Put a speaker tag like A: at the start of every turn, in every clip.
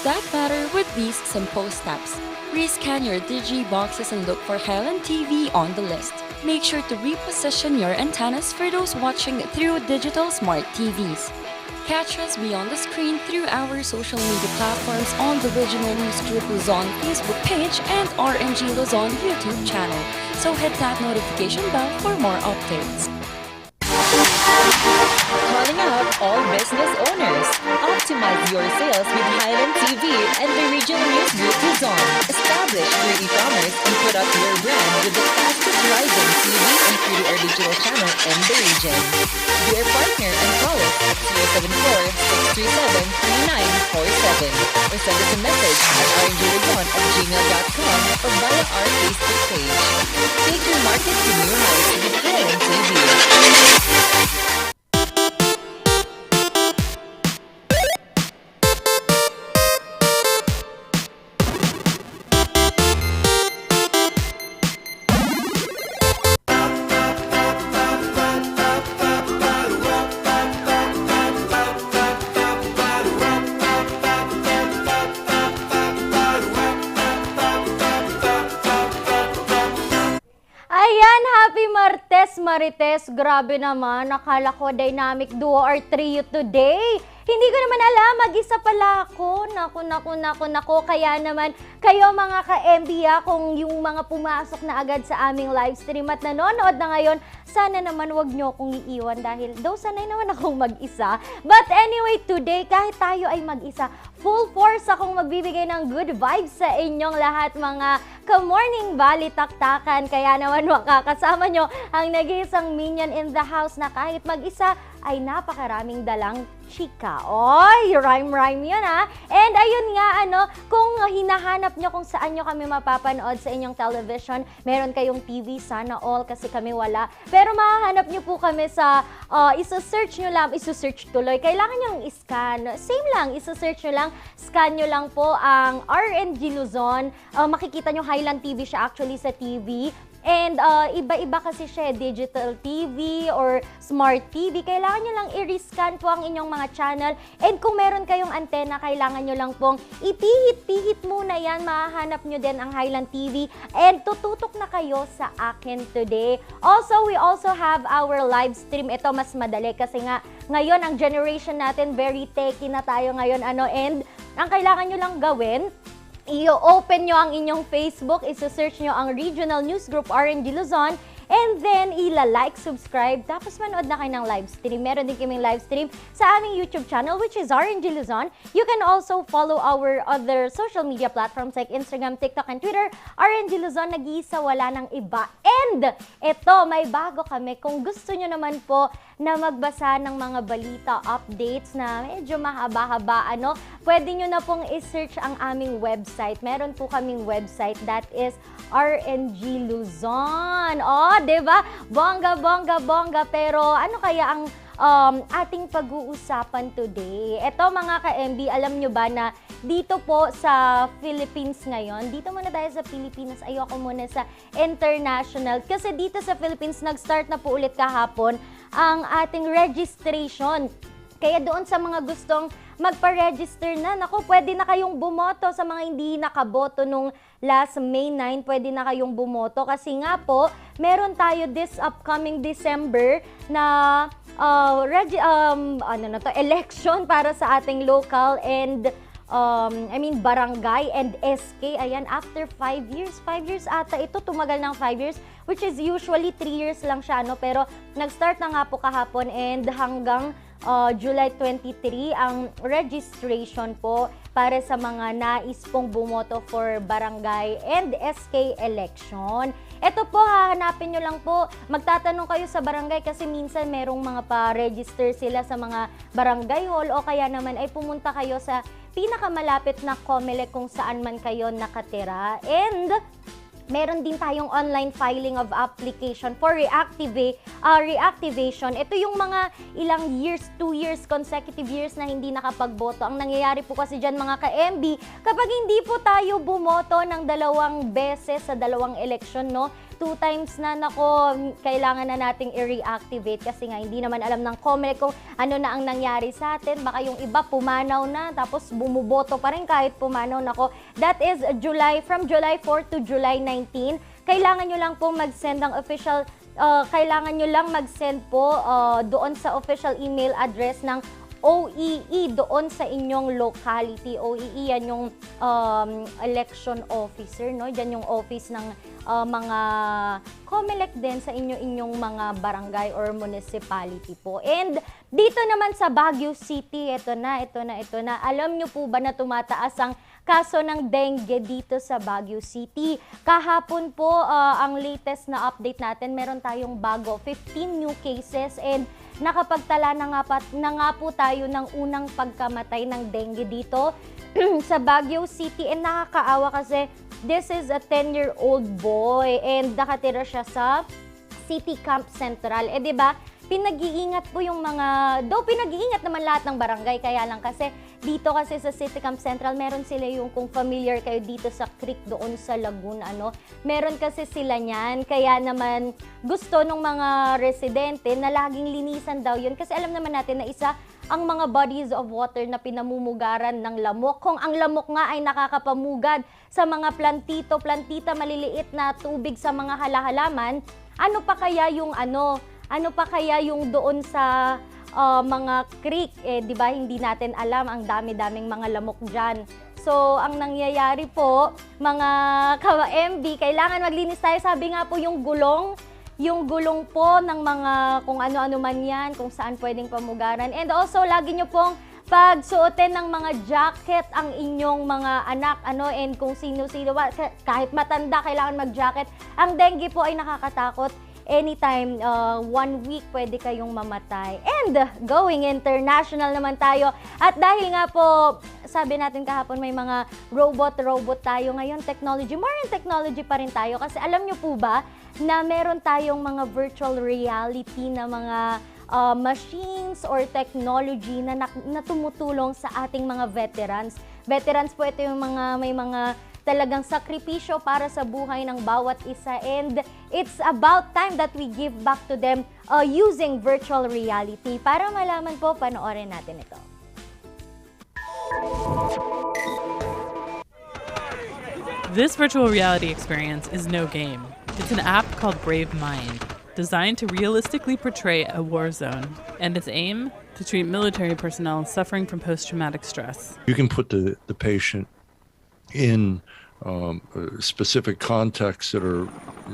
A: that matter with these simple steps. Rescan your Digi boxes and look for Highland TV on the list. Make sure to reposition your antennas for those watching through digital smart TVs. Catch us beyond the screen through our social media platforms on the Regional News Group Luzon Facebook page and RNG Luzon YouTube channel. So hit that notification bell for more updates.
B: Calling out all business owners. Optimize your sales with Highland TV and the Regional News Group Luzon. Establish your e-commerce and put up your brand with the fastest rising TV and free-to-air digital channel in the region. Be our partner and call us at 074-637-3947 or send us a message at rngluzon@gmail.com or via our Facebook page. Take your market to new heights with Highland TV.
C: Ayan, happy Martes, Marites. Grabe naman, nakala ko dynamic duo or trio today. Hindi ko naman alam, mag-isa pala ako. Naku. Kaya naman, kayo mga ka-MB, kung yung mga pumasok na agad sa aming live stream at nanonood na ngayon, sana naman wag nyo akong iiwan dahil daw sanay naman akong mag-isa. But anyway, today, kahit tayo ay mag-isa, full force akong magbibigay ng good vibes sa inyong lahat, mga ka-morning balitaktakan. Kaya naman makakasama nyo ang nag-iisang minion in the house na kahit mag-isa ay napakaraming dalang chika. Oy, rhyme yun ha. And ayun nga, kung hinahanap nyo kung saan nyo kami mapapanood sa inyong television, meron kayong TV, sana all, kasi kami wala. Pero mahahanap nyo po kami sa, isa-search tuloy. Kailangan nyo i-scan. Same lang, isa-search nyo lang, scan nyo lang po ang RNG Luzon. Makikita nyo Highland TV siya actually sa TV. And iba-iba kasi siya, digital TV or smart TV. Kailangan nyo lang i-rescan po ang inyong mga channel. And kung meron kayong antena, kailangan nyo lang pong ipihit muna yan. Mahahanap nyo din ang Highland TV. And tututok na kayo sa akin today. Also, we also have our live stream. Ito mas madali kasi nga ngayon ang generation natin, very techy na tayo ngayon. And ang kailangan nyo lang gawin, i-open nyo ang inyong Facebook, isa-search nyo ang Regional News Group RNG Luzon, and then ila-like, subscribe, tapos manood na kayo ng live stream. Meron din kaming live stream sa aming YouTube channel, which is RNG Luzon. You can also follow our other social media platforms like Instagram, TikTok, and Twitter. RNG Luzon, nag-iisa, wala ng iba. And eto, may bago kami. Kung gusto nyo naman po na magbasa ng mga balita, updates na medyo mahaba-haba, pwede nyo na pong i-search ang aming website. Meron po kaming website, that is RNG Luzon. Diba? Bongga. Pero ano kaya ang ating pag-uusapan today? Ito mga ka-MB, alam nyo ba na dito po sa Philippines ngayon, dito muna tayo sa Pilipinas, ayoko muna sa international. Kasi dito sa Philippines, nag-start na po ulit kahapon ang ating registration. Kaya doon sa mga gustong magpa-register na, pwede na kayong bumoto. Sa mga hindi nakaboto nung last May 9, pwede na kayong bumoto. Kasi nga po, meron tayo this upcoming December na election para sa ating local and barangay and SK. Ayan, after 5 years. 5 years ata ito, tumagal ng 5 years, which is usually 3 years lang siya, pero nag-start na nga po kahapon and hanggang July 23 ang registration po para sa mga nais pong bumoto for barangay and SK election. Ito po, hahanapin nyo lang po. Magtatanong kayo sa barangay kasi minsan merong mga pa-register sila sa mga barangay hall o kaya naman ay pumunta kayo sa pinakamalapit na COMELEC kung saan man kayo nakatira. And meron din tayong online filing of application for reactivation. Ito yung mga ilang years, 2 years, consecutive years na hindi nakapagboto. Ang nangyayari po kasi dyan mga ka-MB, kapag hindi po tayo bumoto ng 2 beses sa 2 eleksyon, 2 times na, nako, kailangan na nating i-reactivate kasi nga hindi naman alam ng COMELEC kung ano na ang nangyari sa atin. Baka yung iba pumanaw na tapos bumuboto pa rin kahit pumanaw. Nako, that is from July 4 to July 19. Kailangan nyo lang po mag-send ng official, doon sa official email address ng OEE doon sa inyong locality. OEE, yan yung election officer, no? Yan yung office ng mga COMELEC din sa inyong mga barangay or municipality po. And dito naman sa Baguio City, ito na. Alam nyo po ba na tumataas ang kaso ng dengue dito sa Baguio City? Kahapon po, ang latest na update natin, meron tayong bago, 15 new cases, and nakapagtala na nga po tayo ng unang pagkamatay ng dengue dito sa Baguio City. And nakakaawa kasi this is a 10-year-old boy and nakatira siya sa City Camp Central. Eh, di ba? Pinag-iingat po yung pinag-iingat naman lahat ng barangay, kaya lang kasi dito kasi sa City Camp Central, meron sila yung, kung familiar kayo dito sa creek doon sa lagoon, meron kasi sila niyan, kaya naman gusto ng mga residente na laging linisan daw yun, kasi alam naman natin na isa ang mga bodies of water na pinamumugaran ng lamok. Kung ang lamok nga ay nakakapamugad sa mga plantita, maliliit na tubig sa mga halahalaman, ano pa kaya yung doon sa mga creek, di ba hindi natin alam, ang dami-daming mga lamok dyan. So, ang nangyayari po, mga ka-MB, kailangan maglinis tayo. Sabi nga po yung gulong po ng mga kung ano-ano man yan, kung saan pwedeng pamugaran. And also, lagi nyo pong pagsuotin ng mga jacket ang inyong mga anak, and kung sino-sino, kahit matanda, kailangan mag-jacket. Ang dengue po ay nakakatakot. Anytime, 1 week, pwede kayong mamatay. And going international naman tayo. At dahil nga po, sabi natin kahapon, may mga robot tayo ngayon, more on technology pa rin tayo. Kasi alam nyo po ba na meron tayong mga virtual reality na mga machines or technology na tumutulong sa ating mga veterans. Veterans po, ito yung may mga talagang sakripisyo para sa buhay ng bawat isa, and it's about time that we give back to them using virtual reality. Para malaman po, panoorin natin ito.
D: This virtual reality experience is no game. It's an app called Brave Mind, designed to realistically portray a war zone, and its aim to treat military personnel suffering from post-traumatic stress.
E: You can put the patient in specific contexts that are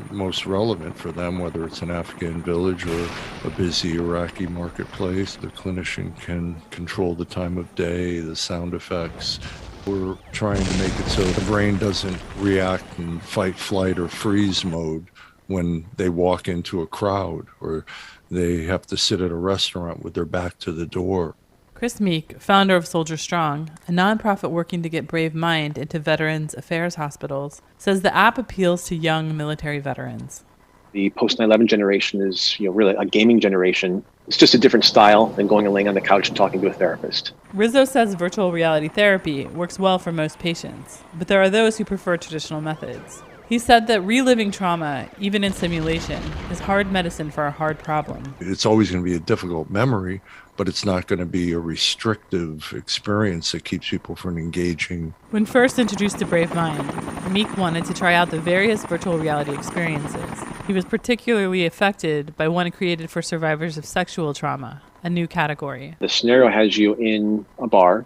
E: most relevant for them, whether it's an Afghan village or a busy Iraqi marketplace. The clinician can control the time of day, the sound effects. We're trying to make it so the brain doesn't react in fight, flight, or freeze mode when they walk into a crowd or they have to sit at a restaurant with their back to the door.
D: Chris Meek, founder of Soldier Strong, a nonprofit working to get Brave Mind into Veterans Affairs hospitals, says the app appeals to young military veterans.
F: The post-9/11 generation is, really a gaming generation. It's just a different style than going and laying on the couch and talking to a therapist.
D: Rizzo says virtual reality therapy works well for most patients, but there are those who prefer traditional methods. He said that reliving trauma, even in simulation, is hard medicine for a hard problem.
E: It's always going to be a difficult memory, but it's not going to be a restrictive experience that keeps people from engaging.
D: When first introduced to Brave Mind, Meek wanted to try out the various virtual reality experiences. He was particularly affected by one created for survivors of sexual trauma, a new category.
F: The scenario has you in a bar,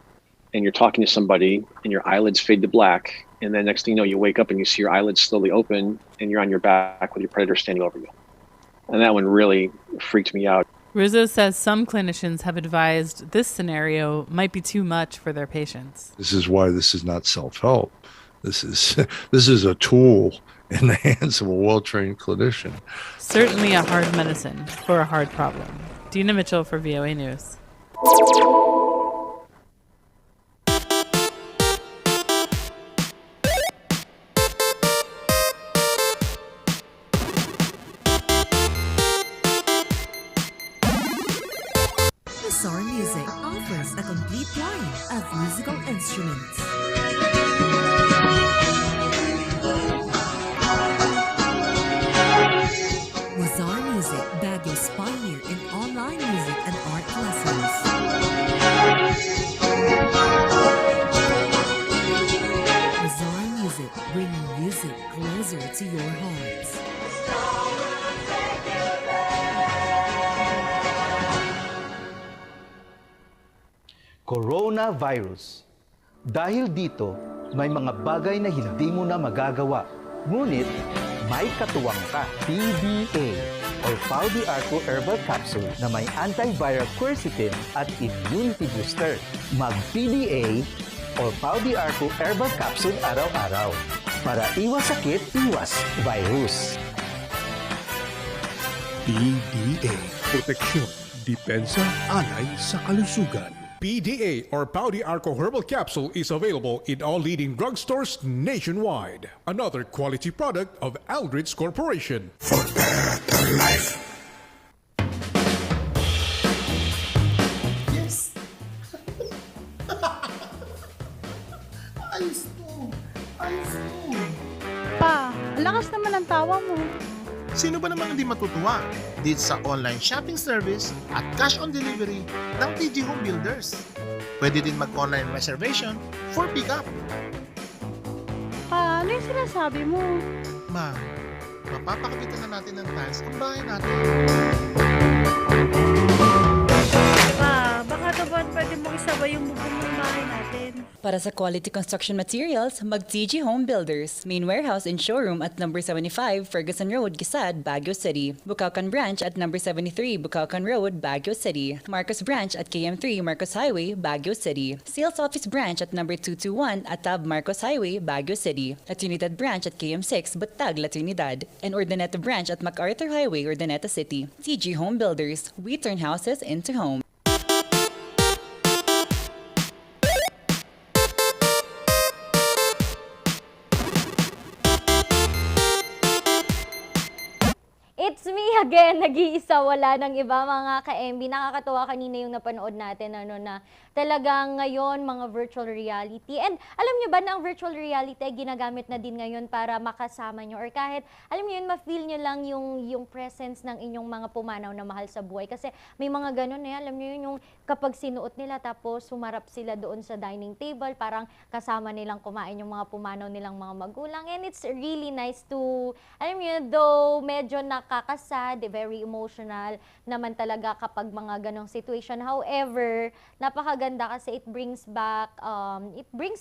F: and you're talking to somebody, and your eyelids fade to black, and then next thing you know, you wake up and you see your eyelids slowly open, and you're on your back with your predator standing over you. And that one really freaked me out.
D: Rizzo says some clinicians have advised this scenario might be too much for their patients.
E: This is why this is not self-help. This is a tool in the hands of a well-trained clinician.
D: Certainly a hard medicine for a hard problem. Dina Mitchell for VOA News.
G: Bizarre Music offers a complete line of musical instruments.
H: coronavirus. Dahil dito, may mga bagay na hindi mo na magagawa. Ngunit, may katuwang ka. PDA or Pau de Arco Herbal Capsule na may antiviral quercetin at immunity booster. Mag-PDA or Pau de Arco Herbal Capsule araw-araw. Para iwas sakit, iwas virus.
I: PDA. Proteksyon, depensa, alay sa kalusugan. PDA or Pau de Arco Herbal Capsule is available in all leading drugstores nationwide. Another quality product of Aldrich Corporation. For better life.
J: Yes! Ayos to! Ayos to!
K: Pa, lakas naman ang tawa mo.
J: Sino ba namang hindi matutuwa dito sa online shopping service at cash on delivery ng TG Home Builders? Pwede din mag-online reservation for pickup.
K: Pa, ano yung sinasabi mo?
J: Ma, mapapakabitan na natin ng tiles ang bahay natin.
K: Pa, baka naman pwede mong isabay yung bubong ng bahay natin.
B: Para sa quality construction materials, mag-TG Home Builders. Main warehouse and showroom at number 75 Ferguson Road, Gisad, Baguio City. Bucaucan Branch at number 73 Bucaucan Road, Baguio City. Marcos Branch at KM3 Marcos Highway, Baguio City. Sales Office Branch at number 221 Atab Marcos Highway, Baguio City. La Trinidad Branch at KM6 Batag, La Trinidad. And Urdaneta Branch at MacArthur Highway, Urdaneta City. TG Home Builders. We turn houses into homes.
C: It's me again, nag-iisa, wala ng iba mga ka-MB. Nakakatuwa kanina yung napanood natin na talagang ngayon mga virtual reality. And alam nyo ba na ang virtual reality ay ginagamit na din ngayon para makasama nyo or kahit, alam nyo yun, ma-feel nyo lang yung presence ng inyong mga pumanaw na mahal sa buhay. Kasi may mga ganun alam nyo yun, yung kapag sinuot nila tapos sumarap sila doon sa dining table, parang kasama nilang kumain yung mga pumanaw nilang mga magulang. And it's really nice to, alam nyo, though medyo nakakasad, very emotional naman talaga kapag mga ganong situation. However, napakaganda kasi it brings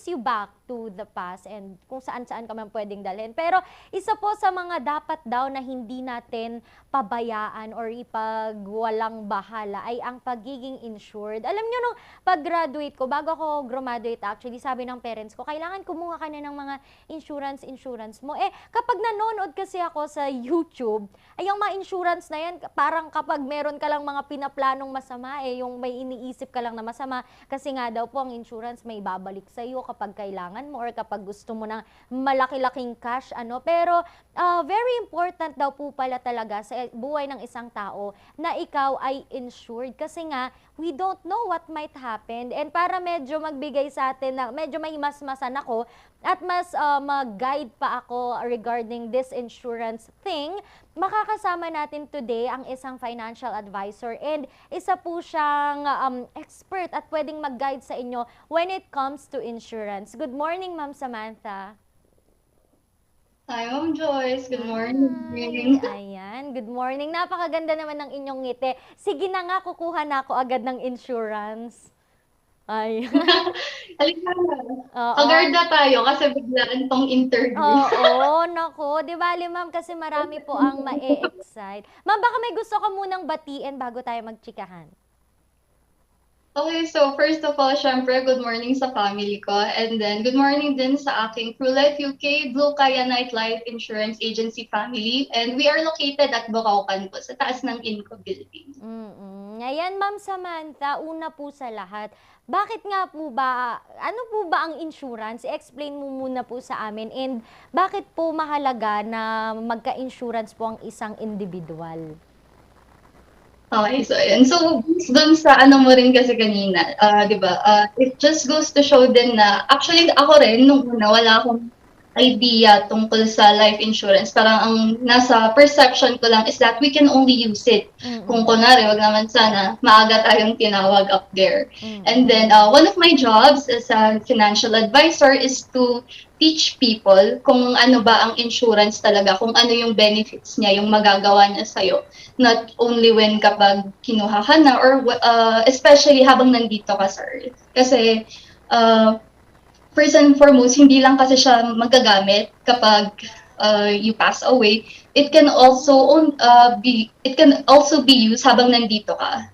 C: you back to the past and kung saan-saan ka man pwedeng dalhin. Pero isa po sa mga dapat daw na hindi natin pabayaan or ipagwalang bahala ay ang pagiging insured. Alam nyo, nung pag-graduate ko, bago ako graduate actually, sabi ng parents ko, kailangan kumuha ka na ng mga insurance mo. Kapag nanonood kasi ako sa YouTube, ay yung mga insurance na yan, parang kapag meron ka lang mga pinaplanong masama, yung may iniisip ka lang na masama, kasi nga daw po ang insurance may babalik sa iyo kapag kailangan mo or kapag gusto mo ng malaki-laking cash, Pero very important daw po pala talaga sa buhay ng isang tao na ikaw ay insured kasi nga we don't know what might happen. And para medyo magbigay sa atin na medyo may masmasan ako at mas mag-guide pa ako regarding this insurance thing, makakasama natin today ang isang financial advisor and isa po siyang expert at pwedeng mag-guide sa inyo when it comes to insurance. Good morning, Ma'am Samantha.
L: Hi, Ma'am Joyce. Good morning.
C: Ayan, good morning. Napakaganda naman ng inyong ngiti. Sige na nga, kukuha na ako agad ng insurance. Ay.
L: Halika na. Agarda tayo kasi biglaan tong interview.
C: Oo, nako. Di bali, ma'am, kasi marami po ang ma-excite. Ma'am, baka may gusto ka munang batiin bago tayo magchikahan.
L: Okay, so first of all, syempre, good morning sa family ko. And then, good morning din sa aking ProLife UK Blue Kaya Night Life Insurance Agency family. And we are located at Bucaucan po, sa taas ng Inco Building.
C: Ayan, Ma'am Samantha, una po sa lahat, bakit nga po ba, ano po ba ang insurance? I-explain mo muna po sa amin. And bakit po mahalaga na magka-insurance po ang isang individual?
L: Okay, so ayan. So, dun sa mo rin kasi kanina, di ba, it just goes to show din na, actually ako rin, nung una, wala akong idea tungkol sa life insurance. Parang ang nasa perception ko lang is that we can only use it. Kung kunwari, wag naman sana, maaga tayong tinawag up there. And then, one of my jobs as a financial advisor is to teach people kung ano ba ang insurance talaga, kung ano yung benefits niya, yung magagawa niya sa'yo. Not only when kapag kinuha ka na, or especially habang nandito ka sa Earth. Kasi, first and foremost, hindi lang kasi siya magagamit kapag you pass away. It can also be used habang nandito ka.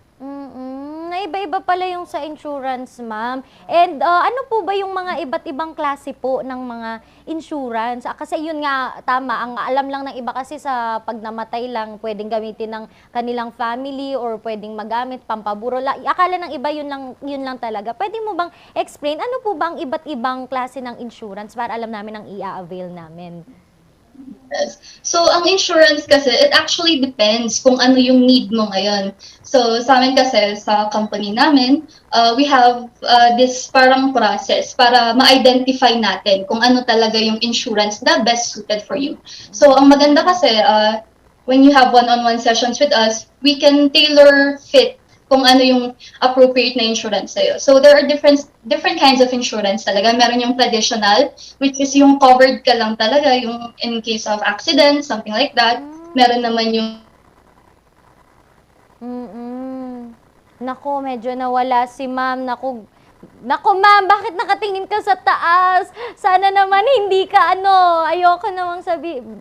C: Iba-iba pala yung sa insurance, ma'am. And ano po ba yung mga iba't ibang klase po ng mga insurance? Kasi yun nga, tama, ang alam lang ng iba kasi sa pag namatay lang, pwedeng gamitin ng kanilang family or pwedeng magamit, pampaburo. Akala ng iba yun lang talaga. Pwede mo bang explain, ano po bang iba't ibang klase ng insurance para alam namin ang i-avail namin?
L: Yes. So, ang insurance kasi, it actually depends kung ano yung need mo ngayon. So, sa amin kasi, sa company namin, we have this parang process para ma-identify natin kung ano talaga yung insurance na best suited for you. So, ang maganda kasi, when you have one-on-one sessions with us, we can tailor fit kung ano yung appropriate na insurance sa'yo. So, there are different kinds of insurance talaga. Meron yung traditional, which is yung covered ka lang talaga, yung in case of accident, something like that. Meron naman yung...
C: Naku, medyo nawala si ma'am. Naku, ma'am, bakit nakatingin ka sa taas? Sana naman hindi ka ayoko namang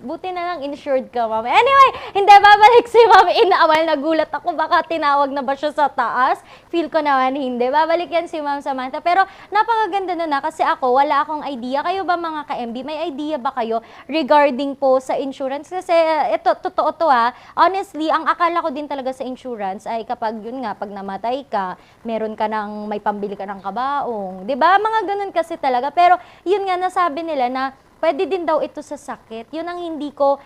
C: buti na lang insured ka, ma'am. Anyway, hindi, babalik si ma'am. Inawal, nagulat ako, baka tinawag na ba siya sa taas? Feel ko naman hindi. Babalik yan si ma'am Samantha. Pero napakaganda na kasi ako, wala akong idea. Kayo ba mga ka-MB, may idea ba kayo regarding po sa insurance? Kasi ito, totoo to ha. Honestly, ang akala ko din talaga sa insurance ay kapag yun nga, pag namatay ka, meron ka may pambili ka ng kabaong. 'Di ba? Mga ganun kasi talaga. Pero yun nga nasabi nila na pwede din daw ito sa sakit. Yun ang hindi ko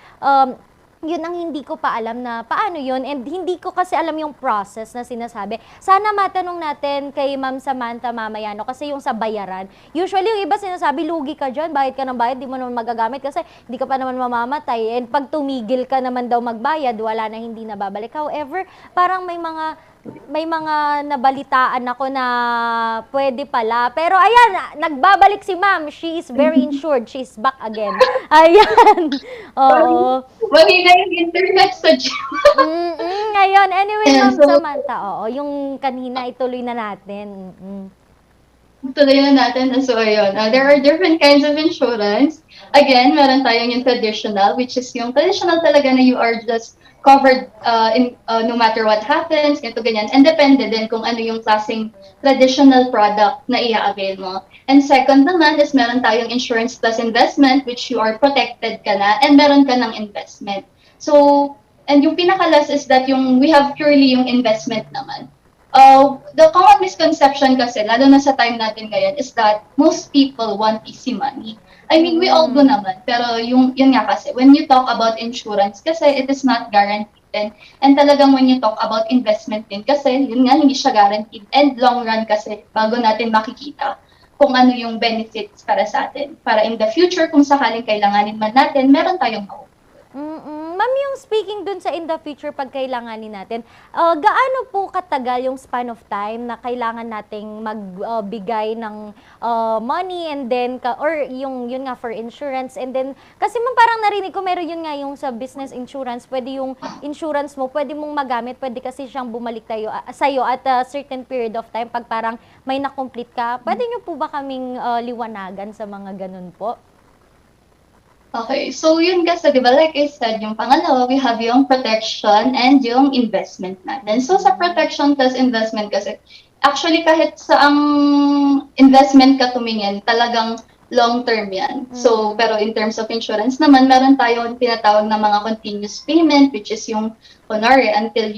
C: pa alam na paano yun, and hindi ko kasi alam yung process na sinasabi. Sana matanong natin kay Ma'am Samantha mamaya, kasi yung sa bayaran, usually yung iba sinasabi, lugi ka dyan, bayad ka ng bayad, di mo naman magagamit kasi hindi ka pa naman mamamatay, and pag tumigil ka naman daw magbayad, wala na, hindi na babalik. However, parang may mga nabalitaan ako na pwede pala. Pero ayan, nagbabalik si ma'am. She is very insured. She's back again. Ayan. Oo.
L: Mahina yung internet sa gym.
C: Ngayon, anyway, ma'am Samantha, yung kanina ituloy na natin.
L: Tuloy na natin. So, ayun. There are different kinds of insurance. Again, meron tayong yung traditional, which is yung traditional talaga na you are just covered no matter what happens, ganito, ganyan. And depende din kung ano yung klaseng traditional product na i-avail mo. And second naman is meron tayong insurance plus investment, which you are protected ka na, and meron ka ng investment. So, and yung pinaka-last is that we have purely yung investment naman. The common misconception kasi, lalo na sa time natin ngayon, is that most people want easy money. I mean, we all do naman. Pero yun nga kasi, when you talk about insurance, kasi it is not guaranteed din. And talagang when you talk about investment din, kasi yun nga, hindi siya guaranteed. And long run kasi, bago natin makikita kung ano yung benefits para sa atin. Para in the future, kung sakaling kailanganin man natin, meron tayong maupo.
C: Ma'am, yung speaking dun sa in the future pag kailanganin natin, gaano po katagal yung span of time na kailangan nating magbigay ng money, and then or yun nga for insurance, and then kasi ma'am parang narinig ko meron yun nga yung sa business insurance, pwede yung insurance mo pwede mong magamit, pwede kasi siyang bumalik sa'yo at a certain period of time pag parang may na-complete ka. Pwede nyo po ba kaming liwanagan sa mga ganun po?
L: Okay, so yun kasi, di ba, like I said, yung pangalawa, we have yung protection and yung investment natin. So sa protection plus investment kasi, actually kahit saang investment ka tumingin, talagang long-term yan. So, pero in terms of insurance naman, meron tayong tinatawag na mga continuous payment, which is yung, kunwari, until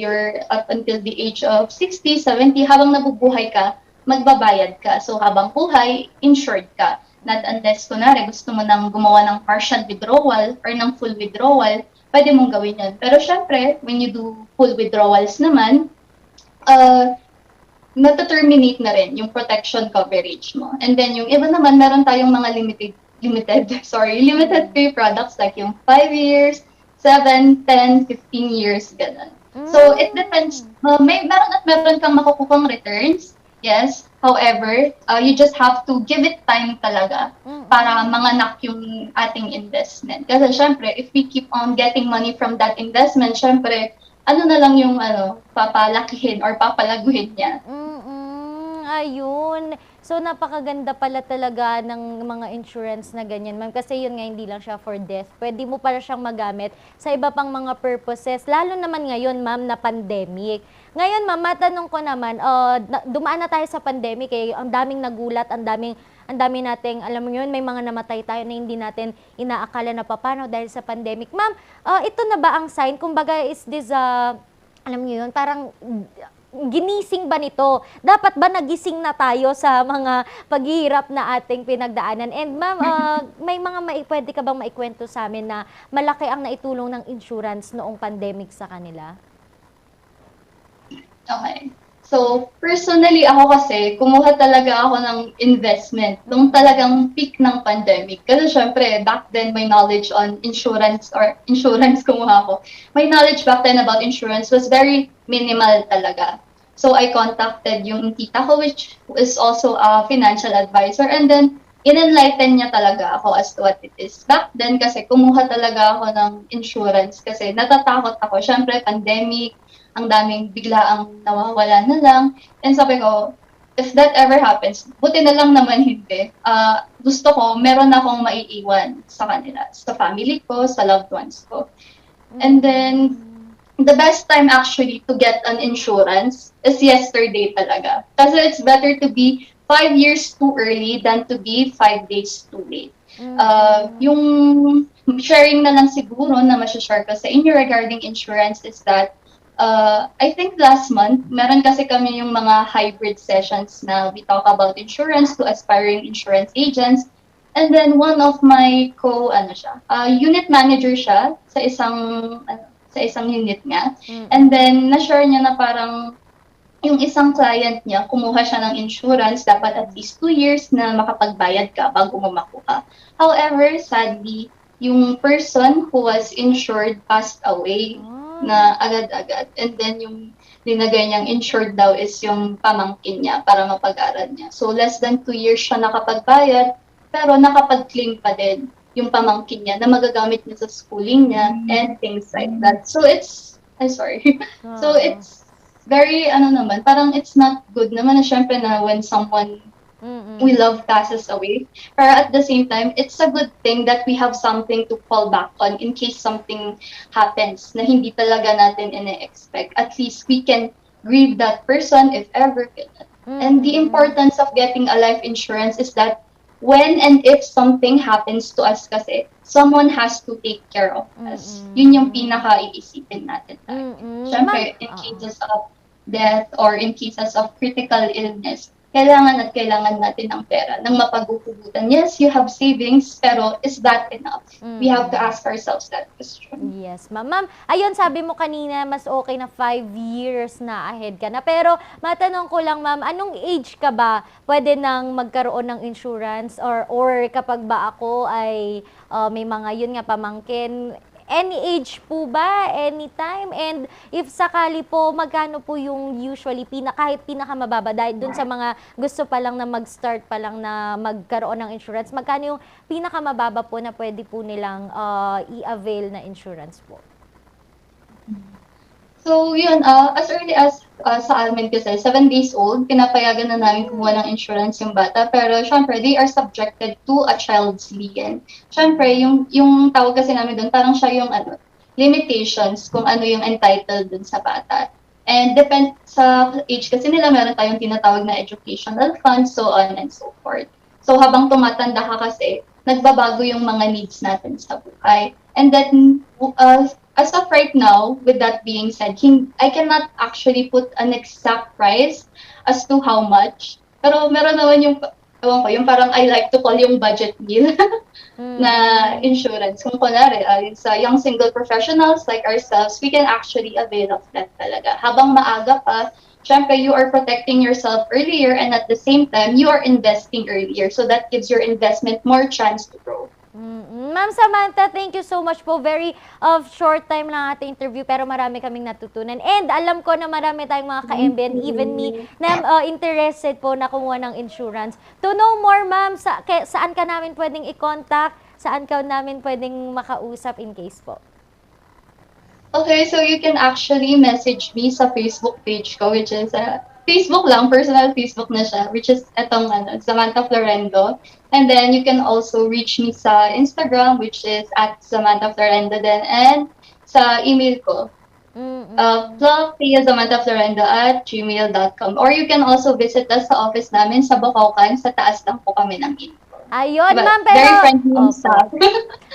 L: the age of 60, 70, habang nabubuhay ka, magbabayad ka. So habang buhay, insured ka. Not unless, kunwari, gusto mo nang gumawa ng partial withdrawal or ng full withdrawal, pwede mong gawin yan. Pero syempre, when you do full withdrawals naman, nata-terminate na rin yung protection coverage mo. And then yung iba naman, meron tayong mga limited limited pay products like yung 5 years, 7, 10, 15 years, ganun. So, it depends. Meron at meron kang makukuhang returns. Yes. However, you just have to give it time talaga para manganak yung ating investment. Kasi syempre, if we keep on getting money from that investment, syempre, ano na lang yung papalakihin or papalaguhin niya.
C: Ayun. So, napakaganda pala talaga ng mga insurance na ganyan, ma'am. Kasi yun nga, hindi lang siya for death. Pwede mo pala siyang magamit sa iba pang mga purposes. Lalo naman ngayon, ma'am, na pandemic. Ngayon, ma'am, matanong ko naman, dumaan na tayo sa pandemic eh. Ang daming nagulat, ang dami nating, alam mo yun, may mga namatay tayo na hindi natin inaakala na paano dahil sa pandemic. Ma'am, ito na ba ang sign? Kumbaga, is this, alam niyo yun, parang ginising ba nito? Dapat ba nagising na tayo sa mga paghihirap na ating pinagdaanan? And ma'am, may mga pwede ka bang maikwento sa amin na malaki ang naitulong ng insurance noong pandemic sa kanila?
L: Okay. So, personally ako kasi, kumuha talaga ako ng investment nung talagang peak ng pandemic. Kasi syempre, back then, my knowledge on insurance kumuha ako. My knowledge back then about insurance was very minimal talaga. So, I contacted yung tita ko, which is also a financial advisor. And then, in-enlighten niya talaga ako as to what it is. Back then, kasi kumuha talaga ako ng insurance kasi natatakot ako. Syempre, pandemic, ang daming biglaang nawawala na lang. And sabi ko, if that ever happens, buti na lang naman hindi. Gusto ko, meron akong maiiwan sa kanila, sa family ko, sa loved ones ko. And then, the best time actually to get an insurance is yesterday talaga. Kasi it's better to be 5 years too early than to be 5 days too late. Yung sharing na lang siguro na masashare ko sa inyo regarding insurance is that I think last month, meron kasi kami yung mga hybrid sessions na we talk about insurance to aspiring insurance agents. And then one of my unit manager siya sa isang unit nga. And then na-share niya na parang yung isang client niya, kumuha siya ng insurance, dapat at least 2 years na makapagbayad ka bago mo makuha. However, sadly, yung person who was insured passed away na agad-agad. And then yung linagay niyang insured daw is yung pamangkin niya para mapag-aral niya. So less than 2 years siya nakapagbayad, pero nakapag-claim pa din yung pamangkin niya na magagamit niya sa schooling niya and things like that. So it's, So it's very, parang it's not good naman na syempre na when someone we love passes away. But at the same time, it's a good thing that we have something to fall back on in case something happens na hindi talaga natin ine-expect. At least we can grieve that person if ever. And the importance of getting a life insurance is that when and if something happens to us kasi, someone has to take care of us. Yun yung pinaka-iisipin natin. Siyempre, in cases of death or in cases of critical illness, kailangan natin ng pera, ng mapaghuhugutan. Yes, you have savings, pero is that enough? We have to ask ourselves that question.
C: Yes, ma'am. Ma'am, ayun, sabi mo kanina, mas okay na 5 years na ahead ka na. Pero, matanong ko lang, ma'am, anong age ka ba pwede nang magkaroon ng insurance? Or kapag ba ako ay may mga, yun nga, pamangkin, any age po ba? Anytime? And if sakali po, magkano po yung usually, kahit pinakamababa, dahil dun sa mga gusto pa lang na mag-start pa lang na magkaroon ng insurance, magkano yung pinakamababa po na pwede po nilang i-avail na insurance po?
L: So, yun, as early as sa amin kasi, 7 days old, pinapayagan na namin kumuha ng insurance yung bata. Pero, syempre, they are subjected to a child's lien. Syempre, yung tawag kasi namin doon, parang siya yung limitations kung ano yung entitled dun sa bata. And depend sa age kasi nila, meron tayong tinatawag na educational fund, so on and so forth. So, habang tumatanda ka kasi, nagbabago yung mga needs natin sa buhay. And then, as of right now, with that being said, I cannot actually put an exact price as to how much. Pero meron naman yung parang I like to call yung budget meal na insurance. Kung kunwari, sa young single professionals like ourselves, we can actually avail of that talaga. Habang maaga pa, syempre, you are protecting yourself earlier and at the same time, you are investing earlier. So that gives your investment more chance to grow.
C: Ma'am Samantha, thank you so much po. Very short time lang ating interview pero marami kaming natutunan. And alam ko na marami tayong mga ka-MB and even me na interested po na kumuha ng insurance. To know more, ma'am, saan ka namin pwedeng i-contact? Saan ka namin pwedeng makausap in case po?
L: Okay, so you can actually message me sa Facebook page ko, which is Facebook lang, personal Facebook na siya, which is etong Samantha Florendo. And then you can also reach me sa Instagram, which is @Samantha Florendo din, and sa email ko, flavia@gmail.com. Or you can also visit us sa office namin sa Bocaucan, sa taas lang po kami ng info.
C: Ayun,
L: Diba?
C: ma'am, pero...
L: Very friendly yung staff.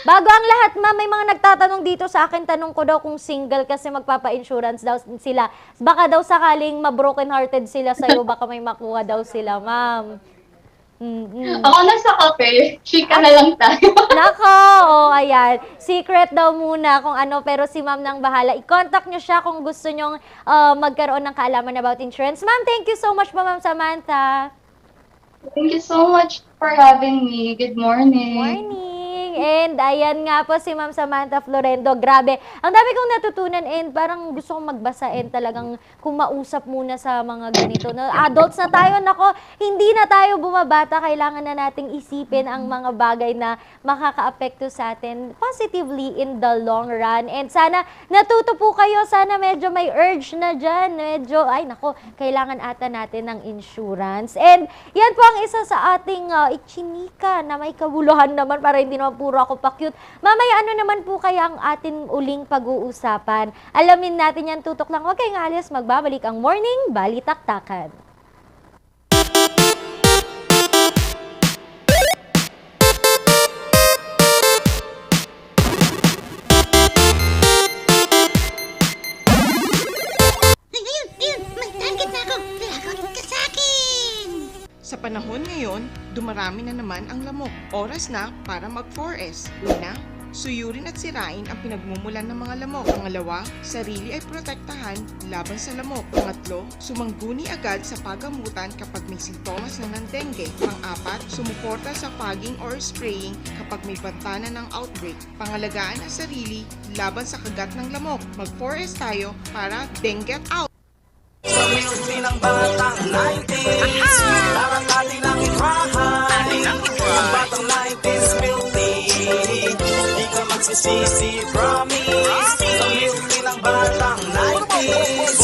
C: Bago ang lahat, ma'am, may mga nagtatanong dito sa akin. Tanong ko daw kung single kasi magpapa-insurance daw sila. Baka daw sakaling ma-broken-hearted sila sa'yo, baka may makuha daw sila, ma'am.
L: Ako nasa kape. Chika na lang tayo.
C: Nako, ayan. Secret daw muna kung ano, pero si ma'am nang bahala. I-contact nyo siya kung gusto nyong magkaroon ng kaalaman about insurance. Ma'am, thank you so much po, Ma'am Samantha.
L: Thank you so much for having me. Good morning.
C: Morning. And ayan nga po si Ma'am Samantha Florendo. Grabe. Ang dami kong natutunan and parang gusto kong magbasa and talagang kumausap muna sa mga ganito. No? Adults na tayo, nako, hindi na tayo bumabata. Kailangan na nating isipin ang mga bagay na makaka-apekto sa atin positively in the long run. And sana natuto po kayo. Sana medyo may urge na dyan. Medyo, ay nako, kailangan ata natin ng insurance. And yan po ang isa sa ating ichinika na may kabuluhan naman para hindi naman puro ako pa-cute. Mamaya ano naman po kaya ang ating uling pag-uusapan? Alamin natin yan, tutok lang. Huwag kayong alis, magbabalik ang Morning Balitaktakan.
M: Sa panahon ngayon, dumarami na naman ang lamok. Oras na para mag-4S. Una, suyurin at sirain ang pinagmumulan ng mga lamok. Pangalawa, sarili ay protektahan laban sa lamok. Pangatlo, sumangguni agad sa pagamutan kapag may sintomas na ng dengue. Pang-apat, sumuporta sa fogging or spraying kapag may banta na ng outbreak. Pangalagaan ang sarili laban sa kagat ng lamok. Mag-4S tayo para dengue out!
N: Sa music ng batang 90s, parang atin ang itrahan. Ang batang 90s milty, di ka magsisisi, promise. Sa music ng batang 90s.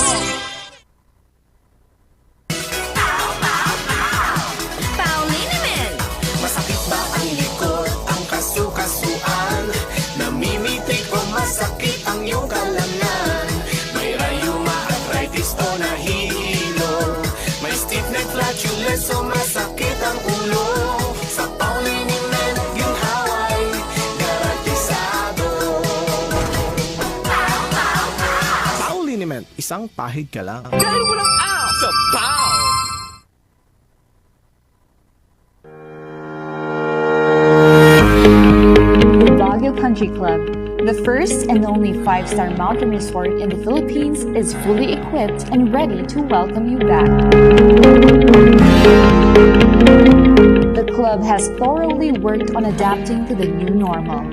O: Pauline,
N: masakit ba ang likod, ang kasu-kasuan? Namimitig o masakit ang iyong kalangan? May rayuma, arthritis o nahihilo, may stiff neck, flatulence o masakit ang ulo. Sa Pauline yung haway, garantisado.
P: Pauline, isang pahid ka lang.
N: Dahil walang out sa Pau!
Q: The Baguio Country Club, the first and only 5-star mountain resort in the Philippines, is fully equipped and ready to welcome you back. The club has thoroughly worked on adapting to the new normal.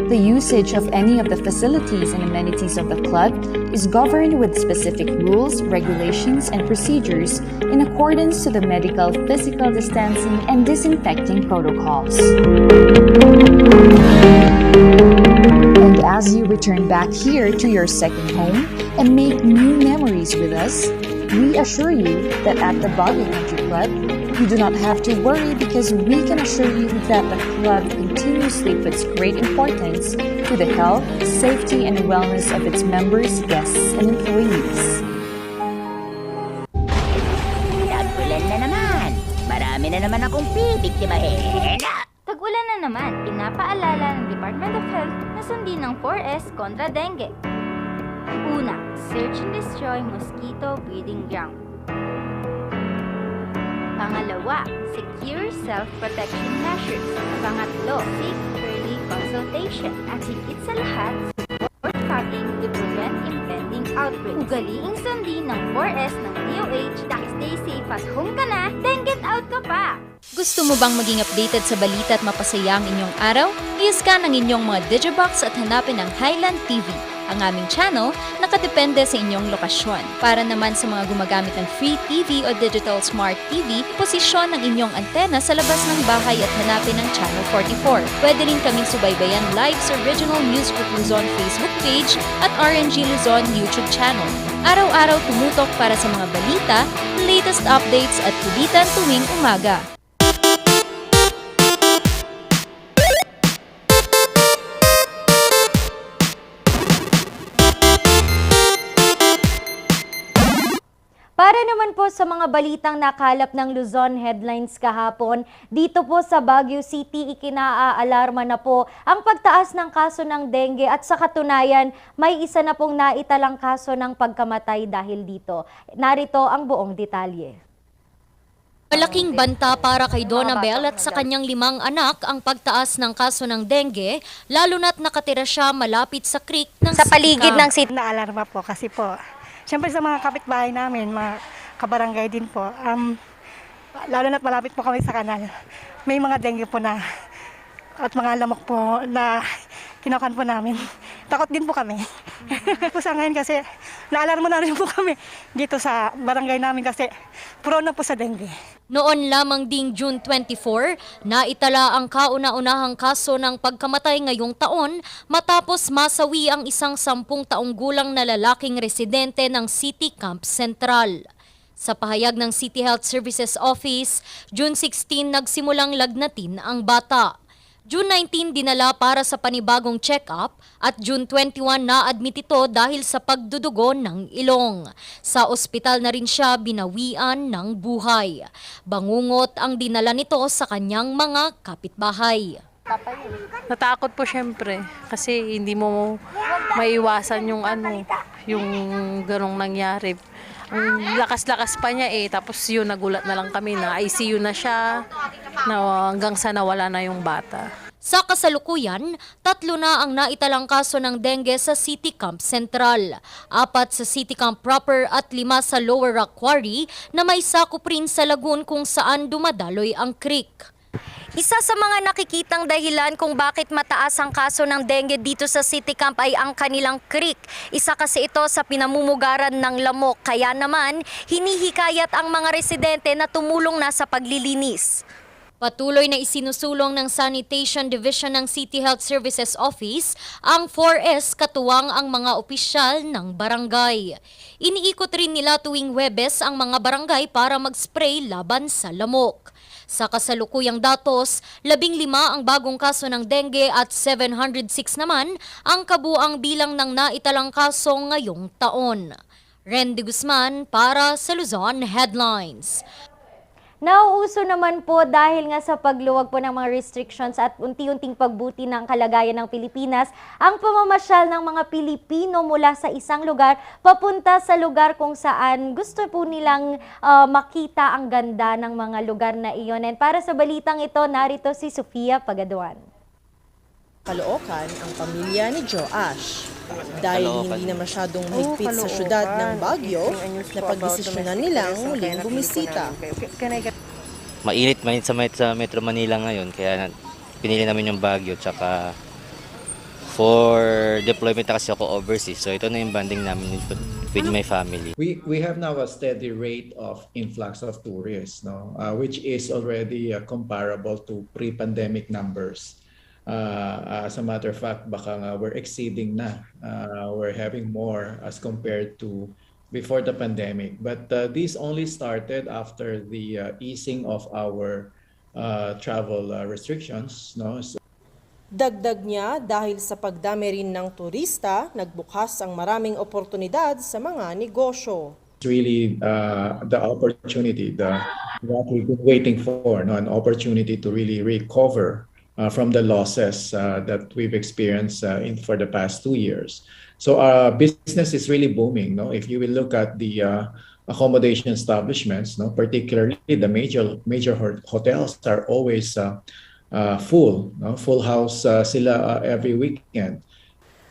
Q: The usage of any of the facilities and amenities of the club is governed with specific rules, regulations, and procedures in accordance to the medical, physical distancing, and disinfecting protocols. And as you return back here to your second home and make new memories with us, we assure you that at the Baguio Country Club, you do not have to worry because we can assure you that the club continuously puts great importance to the health, safety, and wellness of its members, guests, and employees.
O: Tag-ulan na naman. Marami na naman akong bibiktimahin.
R: Tag-ulan na naman, pinapaalala ng Department of Health na sundin ng 4S kontra dengue. Una, search and destroy mosquito breeding ground. Pangalawa, secure self-protection measures. Pangatlo, seek early consultation. At higit sa lahat, support tracking to prevent impending outbreaks. Ugaliing sundin ng 4S ng DOH dahil stay safe at home ka na, then get out ka pa!
S: Gusto mo bang maging updated sa balita at mapasaya ang inyong araw? I-scan ang inyong mga Digibox at hanapin ang Highland TV. Ang aming channel, nakadepende sa inyong lokasyon. Para naman sa mga gumagamit ng Free TV o Digital Smart TV, posisyon ang inyong antena sa labas ng bahay at hanapin ang Channel 44. Pwede rin kaming subaybayan live sa Original News Group Luzon Facebook page at RNG Luzon YouTube channel. Araw-araw tumutok para sa mga balita, latest updates at kulitan tuwing umaga.
C: Para naman po sa mga balitang nakalap ng Luzon Headlines kahapon, dito po sa Baguio City ikinaalarma na po ang pagtaas ng kaso ng dengue at sa katunayan may isa na pong naitalang kaso ng pagkamatay dahil dito. Narito ang buong detalye.
S: Malaking banta para kay Donna Bell at sa kanyang 5 anak ang pagtaas ng kaso ng dengue, lalo na't nakatira siya malapit sa creek ng
T: sa paligid
S: Sitika.
T: ng city. Naalarma po kasi po, siyempre sa mga kapitbahay namin, mga kabarangay din po, lalo na't malapit po kami sa kanal, may mga dengue po na at mga lamok po na kinukan po namin. Takot din po kami. Po sa ngayon kasi naalarma na rin po kami dito sa barangay namin kasi prone na po sa dengue.
S: Noon lamang ding June 24, naitala ang kauna-unahang kaso ng pagkamatay ngayong taon matapos masawi ang isang 10 taong gulang na lalaking residente ng City Camp Central. Sa pahayag ng City Health Services Office, June 16 nagsimulang lagnatin ang bata. June 19 dinala para sa panibagong check-up at June 21 na-admit ito dahil sa pagdudugo ng ilong. Sa ospital na rin siya binawian ng buhay. Bangungot ang dinala nito sa kanyang mga kapitbahay.
K: Natakot po syempre kasi hindi mo maiwasan yung yung ganong nangyari. Ang lakas-lakas pa niya tapos yun nagulat na lang kami na ICU na siya na hanggang sa nawala na yung bata.
S: Sa kasalukuyan, 3 na ang naitalang kaso ng dengue sa City Camp Central, 4 sa City Camp proper at 5 sa Lower Rock Quarry na may sakop rin sa lagoon kung saan dumadaloy ang creek.
C: Isa sa mga nakikitang dahilan kung bakit mataas ang kaso ng dengue dito sa City Camp ay ang kanilang creek. Isa kasi ito sa pinamumugaran ng lamok, kaya naman hinihikayat ang mga residente na tumulong na sa paglilinis.
S: Patuloy na isinusulong ng Sanitation Division ng City Health Services Office ang 4S katuwang ang mga opisyal ng barangay. Iniikot rin nila tuwing Huwebes ang mga barangay para mag-spray laban sa lamok. Sa kasalukuyang datos, 15 ang bagong kaso ng dengue at 706 naman ang kabuang bilang ng naitalang kaso ngayong taon. Randy Guzman para sa Luzon Headlines.
C: Nauuso naman po dahil nga sa pagluwag po ng mga restrictions at unti-unting pagbuti ng kalagayan ng Pilipinas, ang pamamasyal ng mga Pilipino mula sa isang lugar papunta sa lugar kung saan gusto po nilang makita ang ganda ng mga lugar na iyon. And para sa balitang ito, narito si Sofia Pagaduan.
U: Caloocan ang pamilya ni Joash. Dahil hindi na masyadong mahigpit sa syudad ng Baguio, napagdesisyonan nilang muling bumisita.
V: Mainit sa Metro Manila ngayon, kaya pinili namin yung Baguio. Tsaka for deployment kasi ako overseas, so ito na yung banding namin with my family.
W: We have now a steady rate of influx of tourists, which is already comparable to pre-pandemic numbers. As a matter of fact, baka nga we're exceeding na. We're having more as compared to before the pandemic. But this only started after the easing of our travel restrictions. So,
U: dagdag niya, dahil sa pagdami rin ng turista, nagbukas ang maraming oportunidad sa mga negosyo.
W: It's really the opportunity, what we've been waiting for, an opportunity to really recover from the losses that we've experienced for the past 2 years. So business is really booming. If you will look at the accommodation establishments, particularly the major hotels are always full. Full house sila every weekend.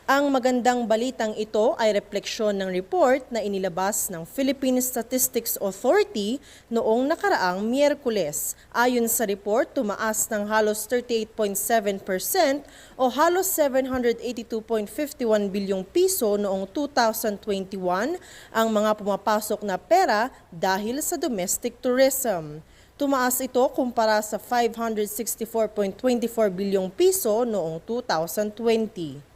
U: Ang magandang balitang ito ay refleksyon ng report na inilabas ng Philippine Statistics Authority noong nakaraang Miyerkules. Ayon sa report, tumaas ng halos 38.7% o halos 782.51 bilyong piso noong 2021 ang mga pumapasok na pera dahil sa domestic tourism. Tumaas ito kumpara sa 564.24 bilyong piso noong 2020.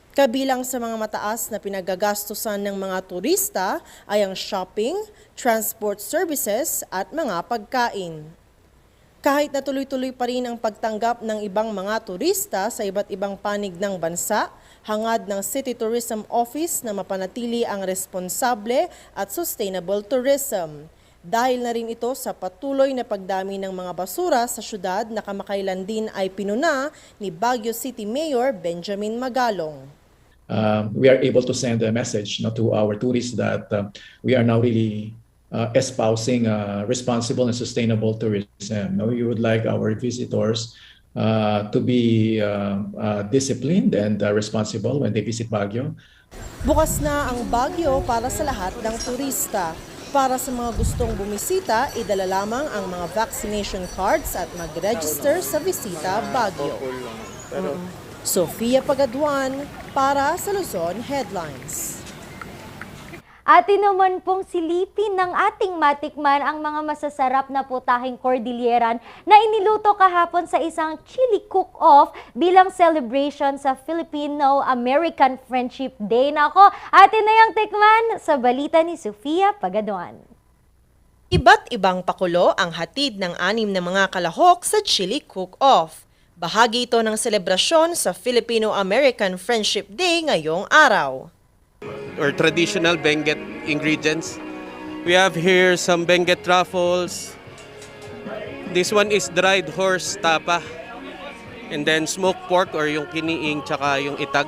U: Kabilang sa mga mataas na pinagagastusan ng mga turista ay ang shopping, transport services at mga pagkain. Kahit na tuloy-tuloy pa rin ang pagtanggap ng ibang mga turista sa iba't ibang panig ng bansa, hangad ng City Tourism Office na mapanatili ang responsable at sustainable tourism. Dahil na rin ito sa patuloy na pagdami ng mga basura sa syudad na kamakailan din ay pinuna ni Baguio City Mayor Benjamin Magalong.
W: We are able to send a message to our tourists that we are now really espousing responsible and sustainable tourism. We would like our visitors to be disciplined and responsible when they visit Baguio.
U: Bukas na ang Baguio para sa lahat ng turista. Para sa mga gustong bumisita, idala lamang ang mga vaccination cards at mag-register sa Visita Baguio. Sofia Pagaduan para sa Luzon Headlines.
C: Atin naman pong silipin ng ating matikman ang mga masasarap na putaheng Cordilleran na iniluto kahapon sa isang chili cook-off bilang celebration sa Filipino-American Friendship Day. Nako, atin na yung tikman sa balita ni Sofia Pagaduan.
U: Iba't ibang pakulo ang hatid ng 6 na mga kalahok sa chili cook-off. Bahagi ito ng selebrasyon sa Filipino-American Friendship Day ngayong araw.
A: Or traditional Benguet ingredients. We have here some Benguet truffles. This one is dried horse tapa. And then smoked pork or yung kiniing tsaka yung itag.